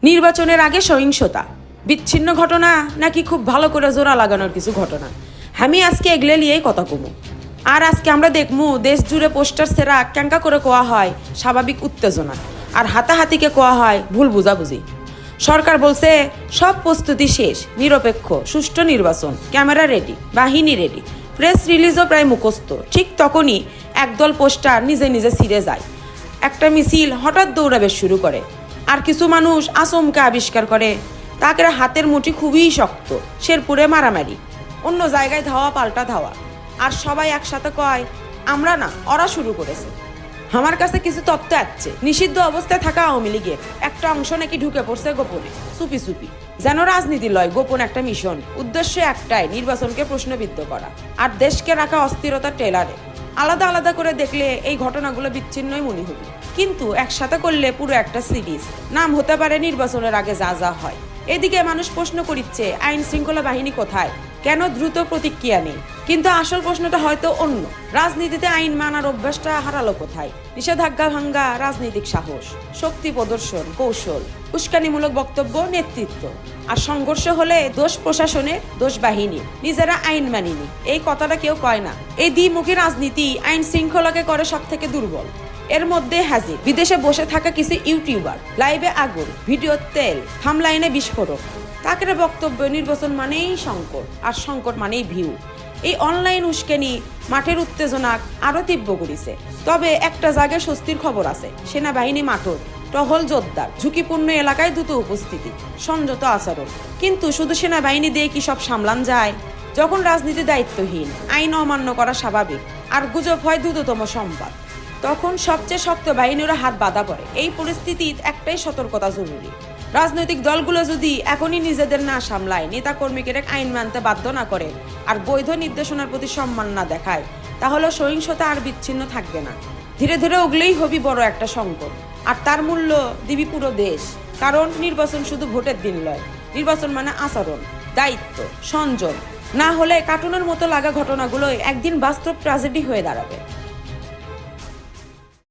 নির্বাচনের আগে সহিংসতা, বিচ্ছিন্ন ঘটনা নাকি খুব ভালো করে জোড়া লাগানোর কিছু ঘটনা? আমি আজকে এগলে নিয়েই কথা কমু। আর আজকে আমরা দেখমু দেশ জুড়ে পোস্টার সেরা ক্যাঙ্কা করে কোয়া হয় স্বাভাবিক উত্তেজনা, আর হাতাহাতিকে কোয়া হয় ভুল বুঝাবুঝি। সরকার বলছে সব প্রস্তুতি শেষ, নিরপেক্ষ সুষ্ঠু নির্বাচন, ক্যামেরা রেডি, বাহিনী রেডি, প্রেস রিলিজও প্রায় মুখস্থ। ঠিক তখনই একদল পোস্টার নিজে নিজে ছিঁড়ে যায়। একটা মিছিল হঠাৎ দৌড়াবে শুরু করে, আর কিছু মানুষ আচমকা আবিষ্কার করে তাকে হাতের মুঠি খুবই শক্ত, শেরপুরে মারামারি, অন্য জায়গায় ধাওয়া পাল্টা ধাওয়া, আর সবাই একসাথে কয় আমরা না, ওরা শুরু করেছে। আমার কাছে কিছু তথ্য আছে, নিষিদ্ধ অবস্থায় থাকা আওয়ামী লীগের একটা অংশ নাকি ঢুকে পড়ছে গোপনে, চুপি চুপি, যেন রাজনীতি লয়, গোপন একটা মিশন। উদ্দেশ্য একটাই, নির্বাচনকে প্রশ্নবিদ্ধ করা আর দেশকে রাখা অস্থিরতার টেলারে। আলাদা আলাদা করে দেখলে এই ঘটনাগুলো বিচ্ছিন্নই মনে হবে, কিন্তু একসাথে করলে পুরো একটা সিরিজ। নাম হতে পারে নির্বাচনের আগে যা যা হয়। এদিকে মানুষ প্রশ্ন করিচ্ছে আইন শৃঙ্খলা বাহিনী কোথায়, কেন দ্রুত প্রতিক্রিয়া নেই? কিন্তু আসল প্রশ্নটা হয়তো অন্য, রাজনীতিতে আইন মানার অভ্যাসটা হারালো কোথায়? নিষেধাজ্ঞা ভাঙ্গা, রাজনৈতিক সাহস, শক্তি প্রদর্শন, কৌশল, উস্কানিমূলক বক্তব্য, নেতৃত্ব। আর সংঘর্ষ হলে দোষ প্রশাসনের, দোষ বাহিনী, নিজেরা আইন মানিনি এই কথাটা কেউ কয় না। এই দ্বিমুখী রাজনীতি আইন শৃঙ্খলাকে করে সব থেকে দুর্বল। এর মধ্যে হাজির বিদেশে বসে থাকা কিছু ইউটিউবার, লাইভে আগুন, ভিডিও তেল, থামলাইনে বিস্ফোরক। তাদের বক্তব্য নির্বাচন মানেই সংকট, আর সংকট মানেই ভিউ। এই অনলাইন উস্কানি মাঠের উত্তেজনা আরো তীব্র করেছে। তবে একটা জায়গায় স্বস্তির খবর আছে, সেনাবাহিনী মাঠর, টহল জোরদার, ঝুঁকিপূর্ণ এলাকায় দ্রুত উপস্থিতি, সংযত আচরণ। কিন্তু শুধু সেনাবাহিনী দিয়ে কি সব সামলান যায়? যখন রাজনীতি দায়িত্বহীন, আইন অমান্য করা স্বাভাবিক, আর গুজব হয় দ্রুততম সংবাদ, তখন সবচেয়ে শক্ত বাহিনীরা হাত বাঁধা পড়ে। এই পরিস্থিতির একটাই সতর্কতা জরুরি, রাজনৈতিক দলগুলো যদি এখনই নিজেদের না সামলায়, নেতা কর্মীকে আইন মানতে বাধ্য না করে, আর বৈধ নির্দেশনার প্রতি সম্মান না দেখায়, তাহলে সহিংসতা আর বিচ্ছিন্ন থাকবে না। ধীরে ধীরে উগলেই হবি বড় একটা সংকট, আর তার মূল্য দিবি পুরো দেশ। কারণ নির্বাচন শুধু ভোটের দিন নয়, নির্বাচন মানে আচরণ, দায়িত্ব, সংযম। না হলে কার্টুনের মতো লাগা ঘটনাগুলো একদিন বাস্তব ট্র্যাজেডি হয়ে দাঁড়াবে।